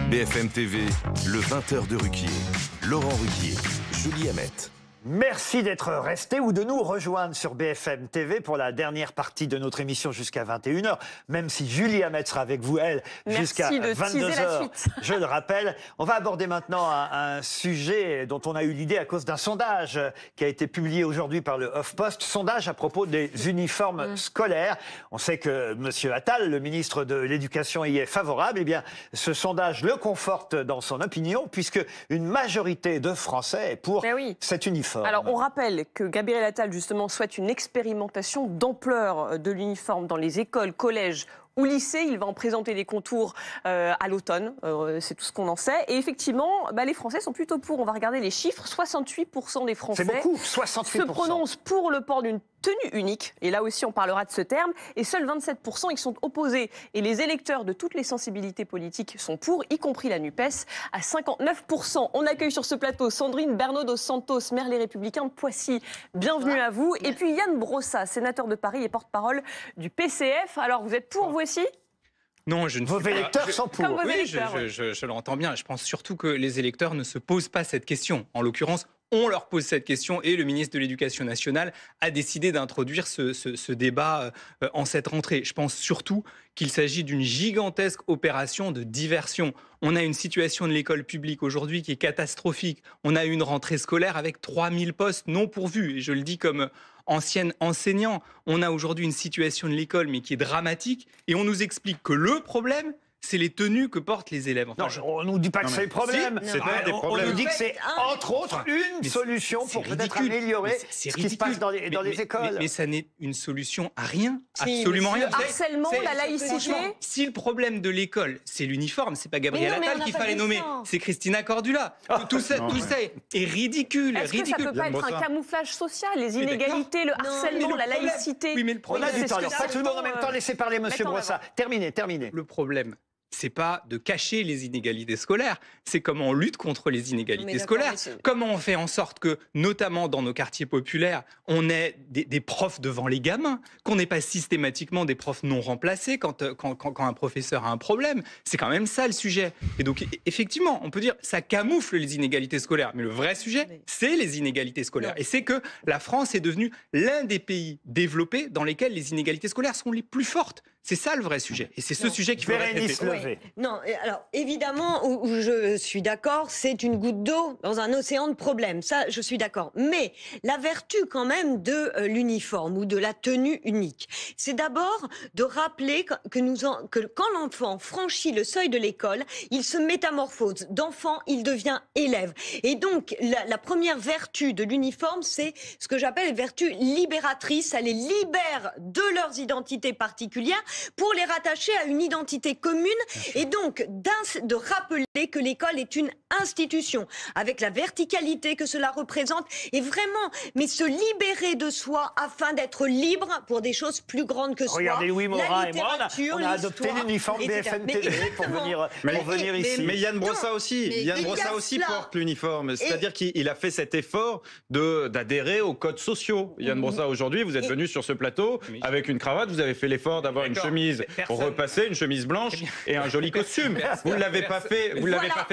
BFM TV, le 20h de Ruquier. Laurent Ruquier, Julie Hamet. Merci d'être resté ou de nous rejoindre sur BFM TV pour la dernière partie de notre émission jusqu'à 21h, même si Julie Hamet sera avec vous, elle, jusqu'à 22h. Je le rappelle. On va aborder maintenant un sujet dont on a eu l'idée à cause d'un sondage qui a été publié aujourd'hui par le HuffPost. Sondage à propos des uniformes scolaires. On sait que M. Attal, le ministre de l'Éducation, y est favorable. Eh bien, ce sondage le conforte dans son opinion, puisque une majorité de Français est pour cet uniforme. Alors, on rappelle que Gabriel Attal, justement, souhaite une expérimentation d'ampleur de l'uniforme dans les écoles, collèges ou lycées. Il va en présenter des contours à l'automne. C'est tout ce qu'on en sait. Et effectivement, les Français sont plutôt pour. On va regarder les chiffres. 68% des Français se prononcent pour le port d'une tenue unique. Et là aussi, on parlera de ce terme. Et seuls 27% y sont opposés. Et les électeurs de toutes les sensibilités politiques sont pour, y compris la NUPES, à 59%. On accueille sur ce plateau Sandrine Bernaud-dos-Santos, maire Les Républicains de Poissy. Bienvenue à vous. Et puis Yann Brossat, sénateur de Paris et porte-parole du PCF. Alors, vous êtes pour, vous aussi ? Non, je ne suis pas. Vos électeurs sont pour. Oui, je l'entends bien. Je pense surtout que les électeurs ne se posent pas cette question. En l'occurrence, on leur pose cette question et le ministre de l'Éducation nationale a décidé d'introduire ce débat en cette rentrée. Je pense surtout qu'il s'agit d'une gigantesque opération de diversion. On a une situation de l'école publique aujourd'hui qui est catastrophique. On a une rentrée scolaire avec 3000 postes non pourvus. Et je le dis comme ancien enseignant. On a aujourd'hui une situation de l'école mais qui est dramatique. Et on nous explique que le problème, c'est les tenues que portent les élèves. Enfin, on ne nous dit pas que c'est le problème. Si, c'est pas des problèmes. On nous dit que c'est, entre autres, une solution pour peut-être améliorer ce qui se passe dans les écoles. Mais ça n'est une solution à rien, absolument rien. Le harcèlement, la laïcité. Si le problème de l'école, c'est l'uniforme, c'est pas Gabriel Attal qu'il fallait nommer, c'est Christina Cordula. Tout ça est ridicule. Est-ce que ça peut pas être un camouflage social, les inégalités, le harcèlement, la laïcité? Oui, mais le problème, on a du temps. Alors, pas tout le monde en même temps. Laissez parler, Monsieur Brossat. Terminez. Le problème, c'est pas de cacher les inégalités scolaires, c'est comment on lutte contre les inégalités scolaires. Comment on fait en sorte que, notamment dans nos quartiers populaires, on ait des profs devant les gamins, qu'on n'ait pas systématiquement des profs non remplacés quand un professeur a un problème. C'est quand même ça le sujet. Et donc, effectivement, on peut dire ça camoufle les inégalités scolaires. Mais le vrai sujet, c'est les inégalités scolaires. Et c'est que la France est devenue l'un des pays développés dans lesquels les inégalités scolaires sont les plus fortes. C'est ça le vrai sujet. Et c'est ce sujet qu'il faut traiter. Non, alors évidemment, où je suis d'accord, c'est une goutte d'eau dans un océan de problèmes. Ça, je suis d'accord. Mais la vertu quand même de l'uniforme ou de la tenue unique, c'est d'abord de rappeler que quand l'enfant franchit le seuil de l'école, il se métamorphose. D'enfant, il devient élève. Et donc, la première vertu de l'uniforme, c'est ce que j'appelle vertu libératrice. Ça les libère de leurs identités particulières pour les rattacher à une identité commune et donc de rappeler que l'école est une institution avec la verticalité que cela représente et vraiment, mais se libérer de soi afin d'être libre pour des choses plus grandes que soi. Regardez Louis Morin et moi, on a adopté l'uniforme BFM TV pour venir ici. Mais Yann Brossat aussi, Yann Brossat aussi porte l'uniforme, c'est-à-dire qu'il a fait cet effort d'adhérer aux codes sociaux. Yann Brossat, aujourd'hui, vous êtes venu sur ce plateau avec une cravate, vous avez fait l'effort d'avoir une chemise repassée, une chemise blanche et un joli costume. Vous ne l'avez pas fait,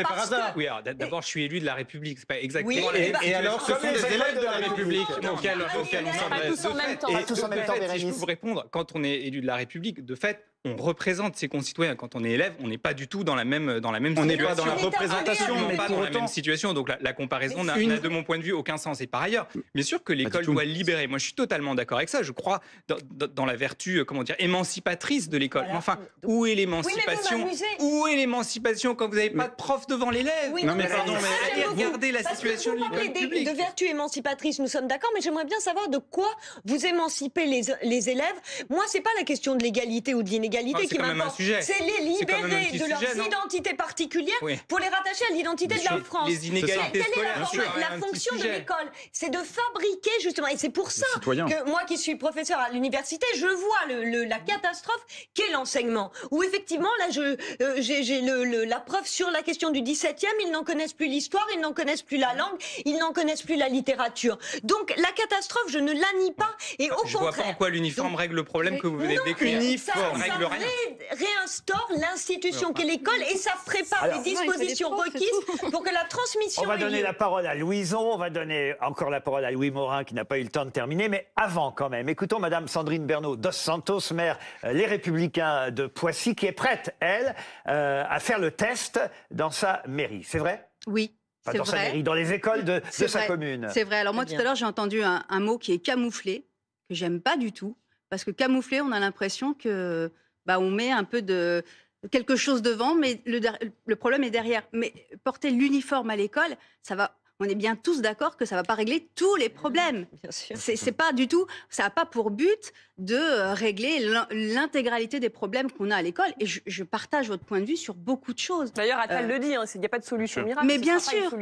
par hasard. Oui, alors d'abord, je suis élu de la République, c'est pas exactement. Et alors, ce sont des élèves de la République auxquels on s'adresse. Pas tous en même temps, si je peux vous répondre, quand on est élu de la République, de fait, on représente ses concitoyens. Quand on est élève, on n'est pas du tout dans la même situation. On n'est pas dans la représentation, on n'est pas dans la même situation. Donc la comparaison n'a, de mon point de vue, aucun sens. Et par ailleurs, bien sûr que l'école doit libérer. Moi, je suis totalement d'accord avec ça. Je crois dans la vertu, émancipatrice de l'école. Voilà. Enfin, où est l'émancipation ? Où est l'émancipation quand vous n'avez pas de prof devant l'élève ? Non, mais pardon, mais allez regarder la situation de l'école publique. De vertu émancipatrice, nous sommes d'accord, mais j'aimerais bien savoir de quoi vous émancipez les élèves. Moi, c'est pas la question de l'égalité ou de l'inégalité qui m'importe. C'est les libérer de leurs identités particulières pour les rattacher à l'identité de la France. Les inégalités scolaires. La fonction de l'école, c'est de fabriquer justement, et c'est pour ça que moi qui suis professeur à l'université, je vois la catastrophe qu'est l'enseignement. Où effectivement, là, j'ai la preuve sur la question du 17e, ils n'en connaissent plus l'histoire, ils n'en connaissent plus la langue, ils n'en connaissent plus la littérature. Donc la catastrophe, je ne la nie pas, et au contraire. Je vois pas en quoi l'uniforme règle le problème que vous venez de décrire. Uniforme règle réinstaure l'institution qu'est l'école et ça prépare les dispositions requises pour que la transmission. On va donner la parole à Louison, on va donner encore la parole à Louis Morin qui n'a pas eu le temps de terminer, mais avant quand même, écoutons Madame Sandrine Bernaud dos Santos, maire Les Républicains de Poissy, qui est prête, elle, à faire le test dans sa mairie. C'est vrai ? Oui. Enfin, dans sa mairie, dans les écoles de sa commune. C'est vrai. Alors moi, tout à l'heure, j'ai entendu un mot qui est camouflé, que j'aime pas du tout. Parce que camouflé, on a l'impression que on met un peu de quelque chose devant, mais le problème est derrière. Mais porter l'uniforme à l'école, ça va... On est bien tous d'accord que ça ne va pas régler tous les problèmes. Bien sûr. C'est pas du tout, ça n'a pas pour but de régler l'intégralité des problèmes qu'on a à l'école. Et je partage votre point de vue sur beaucoup de choses. D'ailleurs, Attal le dit, il n'y a pas de solution miracle. Mais bien sûr,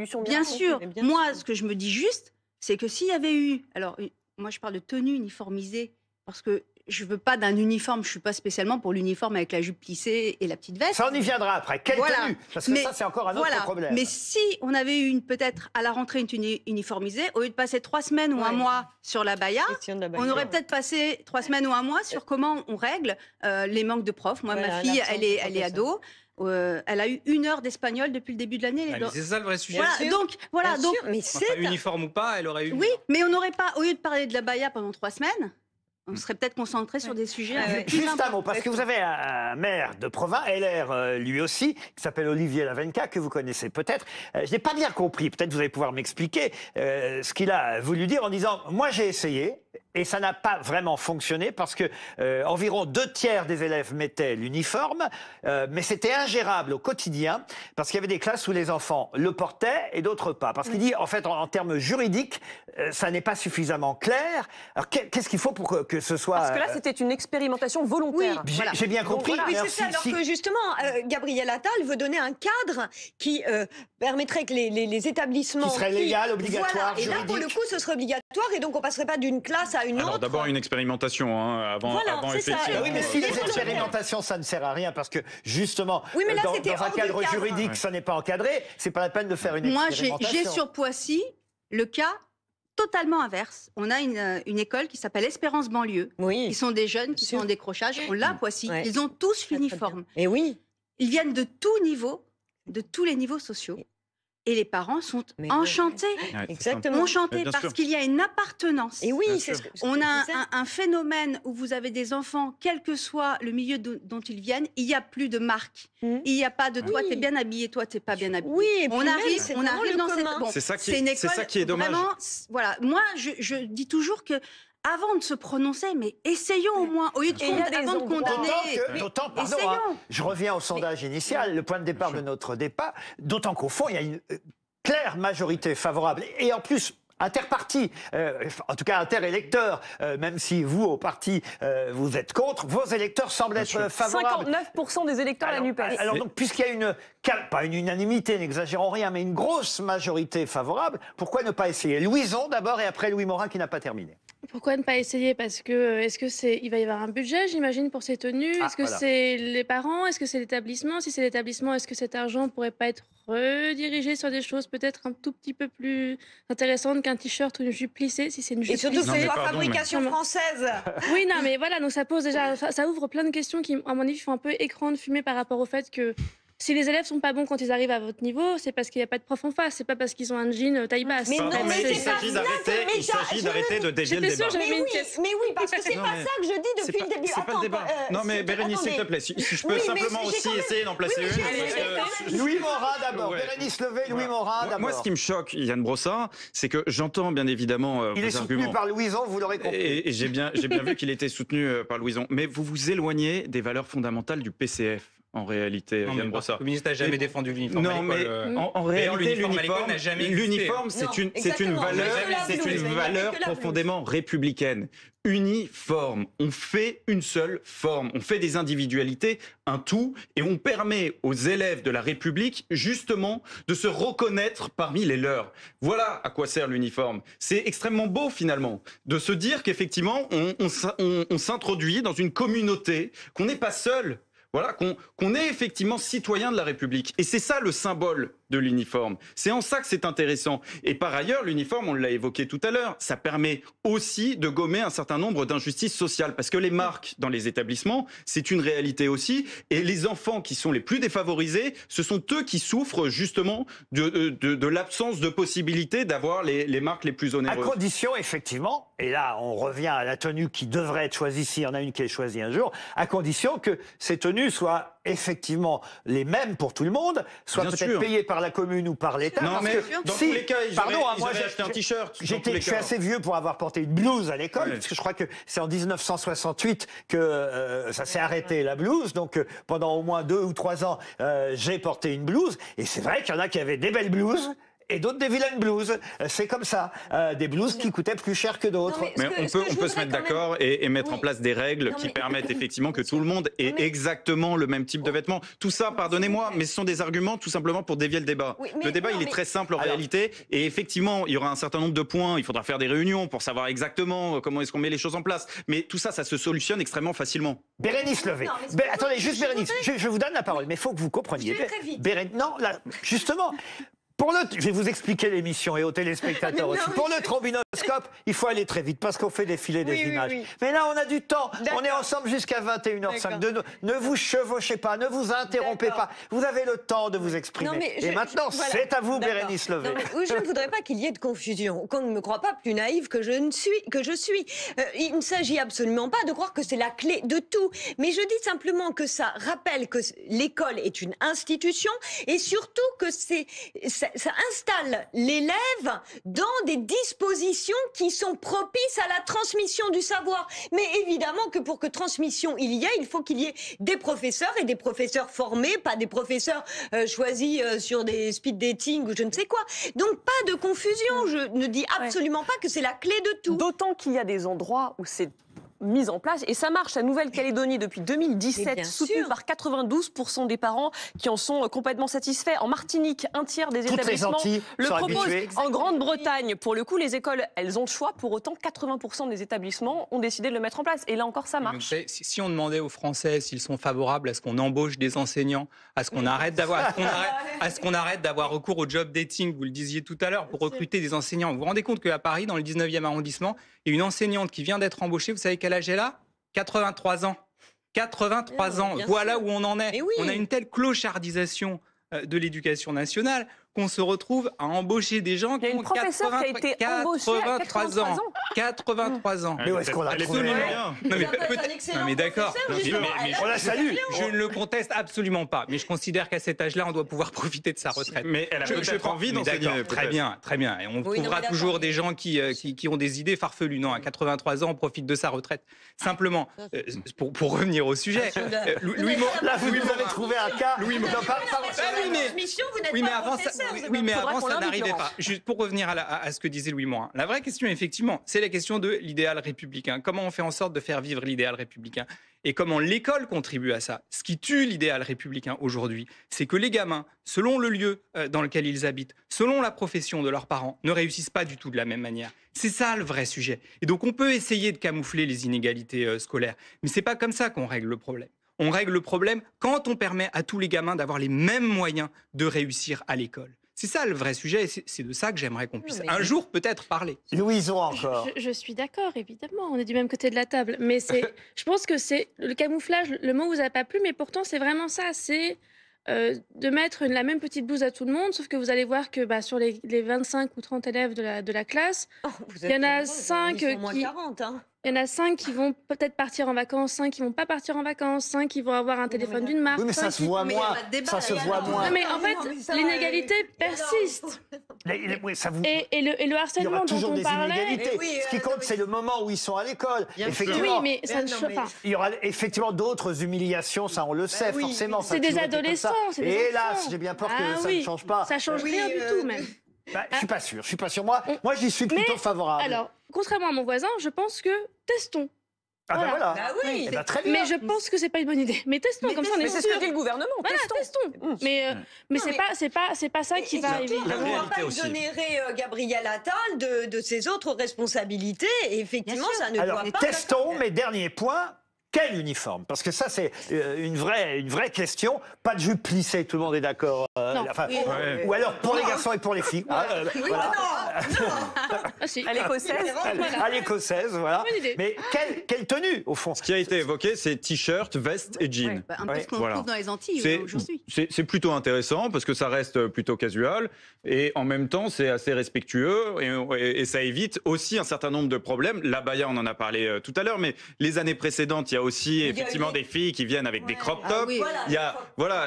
Moi, ce que je me dis juste, c'est que s'il y avait eu... Alors, moi, je parle de tenue uniformisée, parce que je ne veux pas d'un uniforme, je ne suis pas spécialement pour l'uniforme avec la jupe plissée et la petite veste. Ça, on y viendra après. Quelle tenue ? Parce que ça, c'est encore un autre problème. Mais si on avait eu peut-être à la rentrée une tenue uniformisée, au lieu de passer 3 semaines ou un mois sur la baya, on aurait peut-être passé 3 semaines ou un mois sur comment on règle les manques de profs. Moi, ma fille, elle est ado. Elle a eu 1 heure d'espagnol depuis le début de l'année. C'est ça le vrai sujet. Voilà, donc, mais c'est uniforme ou pas, elle aurait eu. Oui, mais on n'aurait pas, au lieu de parler de la baya pendant 3 semaines, on serait peut-être concentré sur des sujets. Juste un mot, parce que vous avez un maire de province, LR lui aussi, qui s'appelle Olivier Lavenca, que vous connaissez peut-être. Je n'ai pas bien compris, peut-être vous allez pouvoir m'expliquer ce qu'il a voulu dire en disant « Moi j'ai essayé ». Et ça n'a pas vraiment fonctionné parce que environ 2/3 des élèves mettaient l'uniforme, mais c'était ingérable au quotidien parce qu'il y avait des classes où les enfants le portaient et d'autres pas. Parce qu'il dit, en fait, en termes juridiques, ça n'est pas suffisamment clair. Alors qu'est-ce qu'il faut pour que ce soit... Parce que là, c'était une expérimentation volontaire. Oui, j'ai bien compris. Oui, c'est ça. Alors que justement, Gabriel Attal veut donner un cadre qui permettrait que les établissements... Qui serait légal, obligatoire, juridique. Et là, pour le coup, ce serait obligatoire et donc on passerait pas d'une classe à une autre. Alors d'abord une expérimentation avant effectivement. Oui, mais si les expérimentations, ça ne sert à rien parce que justement, là, dans un cadre juridique, ça n'est pas encadré, c'est pas la peine de faire une expérimentation. Moi, j'ai sur Poissy le cas totalement inverse. On a une école qui s'appelle Espérance Banlieue. Oui. Qui sont des jeunes qui sont en décrochage. On l'a à Poissy. Ouais. Ils ont tous l'uniforme. Et oui. Ils viennent de tous niveaux, de tous les niveaux sociaux. Et les parents sont enchantés. Exactement. Enchantés parce qu'il y a une appartenance. Et oui, on a un phénomène où vous avez des enfants, quel que soit le milieu dont ils viennent, il n'y a plus de marque. Il n'y a pas de toi, t'es bien habillé, toi, t'es pas bien habillé. Oui, et on arrive dans cette... Bon, c'est ça qui est dommage. Vraiment, voilà. Moi, je dis toujours que avant de se prononcer, mais essayons au moins, au lieu de avant de condamner. D'autant, pardon, je reviens au sondage initial, le point de départ de notre débat, d'autant qu'au fond, il y a une claire majorité favorable. Et en plus, interparti, en tout cas interélecteurs, même si vous, au parti, vous êtes contre, vos électeurs semblent être favorables. 59% des électeurs à la NUPES. Alors donc, puisqu'il y a pas une unanimité, n'exagérons rien, mais une grosse majorité favorable, pourquoi ne pas essayer Louison d'abord et après Louis Morin qui n'a pas terminé. Pourquoi ne pas essayer? Parce que il va y avoir un budget, j'imagine, pour ces tenues. Est-ce que c'est les parents? Est-ce que c'est l'établissement? Si c'est l'établissement, est-ce que cet argent pourrait pas être redirigé sur des choses peut-être un tout petit peu plus intéressantes qu'un t-shirt ou une jupe plissée, si c'est une jupe plissée? Et surtout que c'est pas fabrication française. Oui, non, mais voilà, donc ça pose déjà, ça ouvre plein de questions qui, à mon avis, font un peu écran de fumée par rapport au fait que si les élèves sont pas bons quand ils arrivent à votre niveau, c'est parce qu'il n'y a pas de prof en face, c'est pas parce qu'ils ont un jean taille basse. Mais il s'agit d'arrêter de dévier le débat. Mais oui, parce que c'est pas ça que je dis depuis le début. C'est pas le débat. Non mais Bérénice, s'il te plaît, si je peux simplement aussi essayer d'en placer une. Louis Morin d'abord, Bérénice Levé, Louis Morin d'abord. Moi, ce qui me choque, Yann Brossard, c'est que j'entends bien évidemment vos arguments. Il est soutenu par Louison, vous l'aurez compris. Et j'ai bien vu qu'il était soutenu par Louison. Mais vous vous éloignez des valeurs fondamentales du PCF. En réalité, Yann Brossard. Le communiste n'a jamais défendu l'uniforme. Non, mais en réalité, l'uniforme, c'est une valeur profondément républicaine. Uniforme. On fait une seule forme. On fait des individualités, un tout, et on permet aux élèves de la République, justement, de se reconnaître parmi les leurs. Voilà à quoi sert l'uniforme. C'est extrêmement beau, finalement, de se dire qu'effectivement, on s'introduit dans une communauté, qu'on n'est pas seul. Voilà, qu'on est effectivement citoyen de la République. Et c'est ça le symbole de l'uniforme. C'est en ça que c'est intéressant. Et par ailleurs, l'uniforme, on l'a évoqué tout à l'heure, ça permet aussi de gommer un certain nombre d'injustices sociales. Parce que les marques dans les établissements, c'est une réalité aussi. Et les enfants qui sont les plus défavorisés, ce sont eux qui souffrent justement de l'absence de possibilité d'avoir les marques les plus onéreuses. À condition, effectivement, et là on revient à la tenue qui devrait être choisie, s'il y en a une qui est choisie un jour, à condition que ces tenues soient effectivement les mêmes pour tout le monde, soient peut-être payées par la commune ou par l'État. Non, mais dans tous les cas, ils avaient acheté un t-shirt. Je suis assez vieux pour avoir porté une blouse à l'école, parce que je crois que c'est en 1968 que ça s'est arrêté, la blouse. Donc pendant au moins 2 ou 3 ans, j'ai porté une blouse. Et c'est vrai qu'il y en a qui avaient des belles blouses et d'autres des vilaines blouses. C'est comme ça. Des blouses qui coûtaient plus cher que d'autres. Mais on peut se mettre d'accord et mettre en place des règles qui permettent effectivement que tout le monde ait exactement le même type de vêtements. Tout ça, pardonnez-moi, mais ce sont des arguments tout simplement pour dévier le débat. Le débat, il est très simple en réalité. Et effectivement, il y aura un certain nombre de points. Il faudra faire des réunions pour savoir exactement comment est-ce qu'on met les choses en place. Mais tout ça, ça se solutionne extrêmement facilement. Bérénice Levé. Attendez, juste Bérénice. Je vous donne la parole, mais il faut que vous compreniez. Non, là, justement... Je vais vous expliquer l'émission et aux téléspectateurs aussi. Pour le trombinoscope, il faut aller très vite parce qu'on fait défiler des images. Mais là, on a du temps. On est ensemble jusqu'à 21h05. Ne vous chevauchez pas, ne vous interrompez pas. Vous avez le temps de vous exprimer. Et maintenant, c'est à vous, Bérénice Levé. Je ne voudrais pas qu'il y ait de confusion, qu'on ne me croit pas plus naïve que je suis. Il ne s'agit absolument pas de croire que c'est la clé de tout. Mais je dis simplement que ça rappelle que l'école est une institution et surtout que ça installe l'élève dans des dispositions qui sont propices à la transmission du savoir. Mais évidemment que pour que transmission il faut qu'il y ait des professeurs et des professeurs formés, pas des professeurs choisis sur des speed dating ou je ne sais quoi. Donc pas de confusion, je ne dis absolument pas que c'est la clé de tout. D'autant qu'il y a des endroits où c'est mise en place. Et ça marche. La Nouvelle-Calédonie, depuis 2017, soutenue par 92% des parents qui en sont complètement satisfaits. En Martinique, un tiers des établissements le proposent. En Grande-Bretagne, pour le coup, les écoles, elles ont le choix. Pour autant, 80% des établissements ont décidé de le mettre en place. Et là encore, ça marche. Donc, si on demandait aux Français s'ils sont favorables à ce qu'on embauche des enseignants, à ce qu'on arrête d'avoir recours au job dating, vous le disiez tout à l'heure, pour recruter des enseignants. Vous vous rendez compte qu'à Paris, dans le 19e arrondissement, il y a une enseignante qui vient d'être embauchée. Vous savez quel âge elle a ? 83 ans. 83 ans. Voilà où on en est. On a une telle clochardisation de l'éducation nationale qu'on se retrouve à embaucher des gens qui ont 83 ans. 83 ans. Mais où est-ce qu'on l'a trouvé ? Mais d'accord. On la salue. Je ne le conteste absolument pas. Mais je considère qu'à cet âge-là, on doit pouvoir profiter de sa retraite. Mais elle a peut-être envie d'enseigner. Très bien. Et on trouvera toujours des gens qui ont des idées farfelues. Non, à 83 ans, on profite de sa retraite. Simplement, pour revenir au sujet, Louis Morin. Là, vous avez trouvé un cas. Louis Morin. Oui, mais avant, ça n'arrivait pas. Juste pour revenir à ce que disait Louis Morin. La vraie question, effectivement, c'est la question de l'idéal républicain. Comment on fait en sorte de faire vivre l'idéal républicain ? Et comment l'école contribue à ça ? Ce qui tue l'idéal républicain aujourd'hui, c'est que les gamins, selon le lieu dans lequel ils habitent, selon la profession de leurs parents, ne réussissent pas du tout de la même manière. C'est ça le vrai sujet. Et donc on peut essayer de camoufler les inégalités scolaires, mais c'est pas comme ça qu'on règle le problème. On règle le problème quand on permet à tous les gamins d'avoir les mêmes moyens de réussir à l'école. C'est ça le vrai sujet, et c'est de ça que j'aimerais qu'on puisse un jour peut-être parler. Louison encore. Je suis d'accord, évidemment, on est du même côté de la table. Mais je pense que c'est le camouflage, le mot vous a pas plu, mais pourtant c'est vraiment ça, c'est de mettre la même petite blouse à tout le monde, sauf que vous allez voir que sur les 25 ou 30 élèves de la classe, il y en a 5 qui... Il y en a 5 qui vont peut-être partir en vacances, 5 qui vont pas partir en vacances, 5 qui vont avoir un téléphone d'une marque. Oui, mais ça se voit moins. Ça se voit moins. Non, mais en fait, l'inégalité persiste. Et le harcèlement dont on parlait... Ce qui compte, c'est le moment où ils sont à l'école. Effectivement. Oui, mais ça ne choque pas. Il y aura effectivement d'autres humiliations, ça on le sait, forcément. C'est des adolescents, c'est des enfants. Et hélas, j'ai bien peur que ça ne change pas. Ça change rien du tout, même. Je suis pas sûr. Moi, j'y suis plutôt favorable. Alors, contrairement à mon voisin, je pense que testons. Voilà. Oui. Très bien. Mais je pense que c'est pas une bonne idée. Mais testons, comme ça on est sûr. C'est ce que dit le gouvernement. Testons. Mais c'est pas ça qui va arriver. On ne va pas exonérer Gabriel Attal de ses autres responsabilités. Et effectivement, ça ne doit pas. Testons, mais dernier point. quel uniforme? Parce que ça, c'est une vraie question. Pas de jupe plissée, tout le monde est d'accord. Ou alors pour les garçons et pour les filles. Voilà. À l'écossaise. À l'écossaise, voilà. Mais quelle tenue, au fond? Ce qui a été évoqué, c'est t-shirt, veste et jean. Un peu ce qu'on trouve dans les Antilles aujourd'hui. C'est plutôt intéressant parce que ça reste plutôt casual et en même temps, c'est assez respectueux et ça évite aussi un certain nombre de problèmes. L'abaya, on en a parlé tout à l'heure, mais les années précédentes, il y a aussi effectivement des filles qui viennent avec des crop tops. Il y a,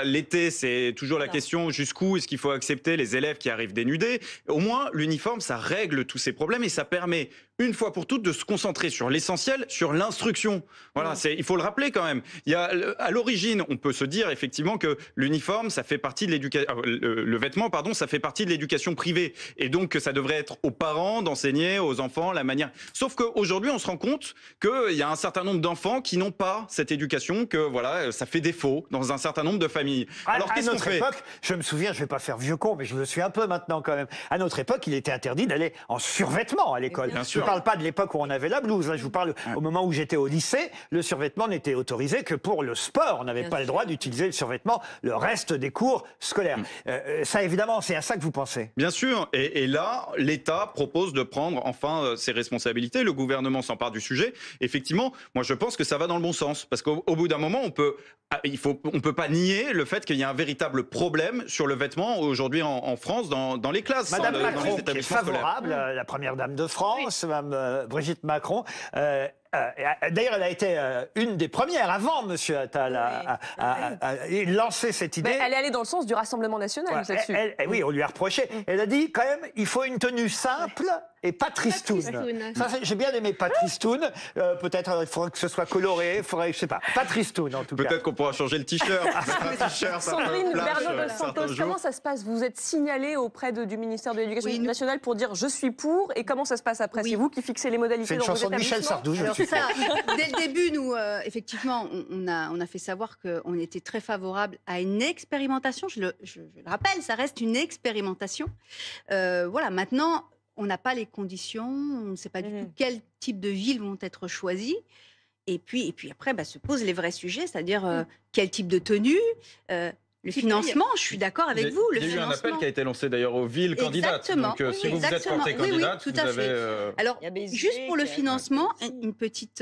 l'été, c'est toujours la question jusqu'où est-ce qu'il faut accepter les élèves qui arrivent dénudés. Au moins, l'uniforme, ça règle tous ces problèmes et ça permet une fois pour toutes de se concentrer sur l'essentiel, sur l'instruction. Voilà, il faut le rappeler quand même. À l'origine, on peut se dire effectivement que l'uniforme, ça fait partie de l'éducation, le vêtement, pardon, ça fait partie de l'éducation privée, et donc que ça devrait être aux parents d'enseigner aux enfants la manière. Sauf qu'aujourd'hui, on se rend compte qu'il y a un certain nombre d'enfants qui n'ont pas cette éducation, que ça fait défaut dans un certain nombre de familles. Alors qu'est-ce qu'on fait? Époque, je me souviens, je vais pas faire vieux con, mais je le suis un peu maintenant quand même. À notre époque, il était interdit d'aller en survêtement à l'école. Bien sûr. Je ne parle pas de l'époque où on avait la blouse. Là, je vous parle au moment où j'étais au lycée. Le survêtement n'était autorisé que pour le sport. On n'avait pas le droit d'utiliser le survêtement le reste des cours scolaires. Ça, évidemment, c'est à ça que vous pensez. Bien sûr. Et là, l'État propose de prendre enfin ses responsabilités. Le gouvernement s'empare du sujet. Effectivement, moi, je pense que ça va dans le bon sens. Parce qu'au bout d'un moment, on peut pas nier le fait qu'il y a un véritable problème sur le vêtement aujourd'hui en France, dans les classes. Madame Macron, dans les qui est établissements favorable, la première dame de France, Mme Brigitte Macron. D'ailleurs, elle a été une des premières, avant M. Attal, à lancer cette idée. Elle est allée dans le sens du Rassemblement national là-dessus. Oui, on lui a reproché. Elle a dit, quand même, il faut une tenue simple et pas tristoune. Ça, j'ai bien aimé pas tristoune. Peut-être il faudrait que ce soit coloré, je sais pas. Pas tristoune, en tout cas. Peut-être qu'on pourra changer le t-shirt. Sandrine Bernot dos Santos, comment ça se passe? Vous êtes signalée auprès du ministère de l'Éducation nationale pour dire je suis pour, et comment ça se passe après? C'est vous qui fixez les modalités? C'est une chanson de Michel Sardou, je suis ça, dès le début, nous, effectivement, on a fait savoir qu'on était très favorable à une expérimentation. Je le rappelle, ça reste une expérimentation. Maintenant, on n'a pas les conditions, on ne sait pas du tout quel type de villes vont être choisies. Et puis après, se posent les vrais sujets, c'est-à-dire quel type de tenue, le financement. Je suis d'accord avec vous. Il y a eu un appel qui a été lancé d'ailleurs aux villes candidates. Donc si vous êtes portée candidate, tout à fait. Alors, juste pour le financement, une petite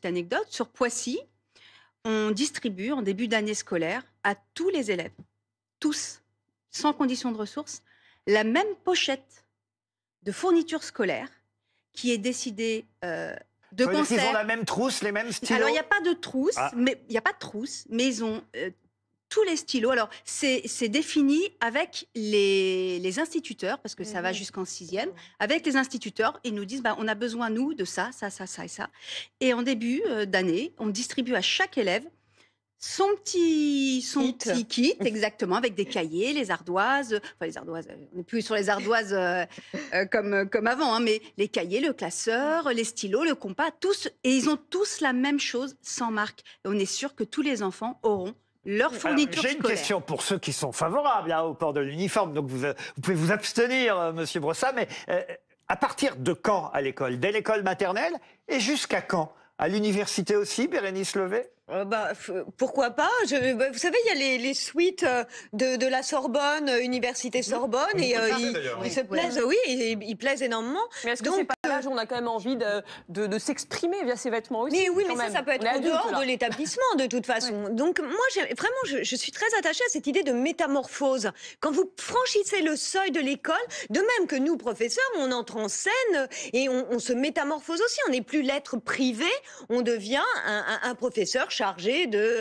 anecdote. Sur Poissy, on distribue en début d'année scolaire à tous les élèves, tous, sans condition de ressources, la même pochette de fourniture scolaire qui est décidée de concert. Ils ont la même trousse, les mêmes stylos? Alors, il n'y a pas de trousse, mais ils ont tous les stylos. Alors, c'est défini avec les instituteurs, parce que ça va jusqu'en 6e. Avec les instituteurs, ils nous disent, on a besoin, nous, de ça, ça, ça, ça et ça. Et en début d'année, on distribue à chaque élève son petit kit, exactement, avec des cahiers, les ardoises. Enfin, les ardoises, on n'est plus sur les ardoises comme avant, mais les cahiers, le classeur, les stylos, le compas, tous. Et ils ont tous la même chose, sans marque. Et on est sûr que tous les enfants auront leur fourniture scolaire. J'ai une question pour ceux qui sont favorables au port de l'uniforme. Donc vous pouvez vous abstenir, Monsieur Brossat, mais à partir de quand à l'école? Dès l'école maternelle? Et jusqu'à quand? À l'université aussi, Bérénice Levet? Pourquoi pas? Vous savez, il y a les suites de la Sorbonne, Université Sorbonne, et ils se plaisent, ils plaisent énormément. Mais est-ce que c'est pas l'âge où on a quand même envie de s'exprimer via ces vêtements aussi? Mais oui, mais ça peut être en dehors de l'établissement, de toute façon. Donc moi, vraiment, je suis très attachée à cette idée de métamorphose. Quand vous franchissez le seuil de l'école, de même que nous, professeurs, on entre en scène et on se métamorphose aussi. On n'est plus l'être privé, on devient un professeur chargé de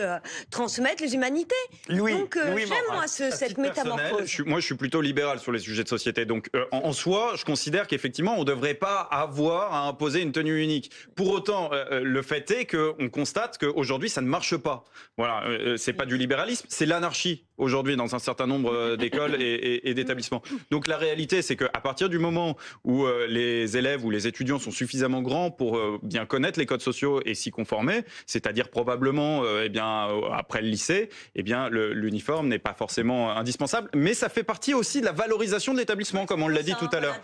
transmettre les humanités. Donc j'aime moi cette métamorphose. Moi je suis plutôt libéral sur les sujets de société. Donc en soi, je considère qu'effectivement on ne devrait pas avoir à imposer une tenue unique. Pour autant, le fait est qu'on constate qu'aujourd'hui ça ne marche pas. Voilà, c'est pas du libéralisme, c'est l'anarchie aujourd'hui dans un certain nombre d'écoles et d'établissements. Donc la réalité, c'est qu'à partir du moment où les élèves ou les étudiants sont suffisamment grands pour bien connaître les codes sociaux et s'y conformer, c'est-à-dire probablement après le lycée, l'uniforme n'est pas forcément indispensable, mais ça fait partie aussi de la valorisation de l'établissement, comme on l'a dit tout à l'heure.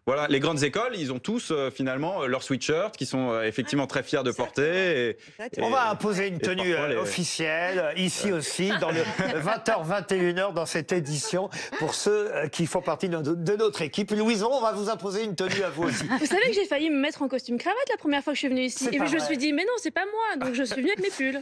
Voilà, les grandes écoles, ils ont tous finalement leurs sweatshirts qui sont effectivement très fiers de porter. On va imposer une tenue officielle, ici aussi, dans le 20h-21h, dans cette édition, pour ceux qui font partie de notre équipe. Louison, on va vous imposer une tenue à vous aussi. Vous savez que j'ai failli me mettre en costume cravate la première fois que je suis venue ici. Et puis je me suis dit, mais non, c'est pas moi. Donc je suis venue avec mes pulls.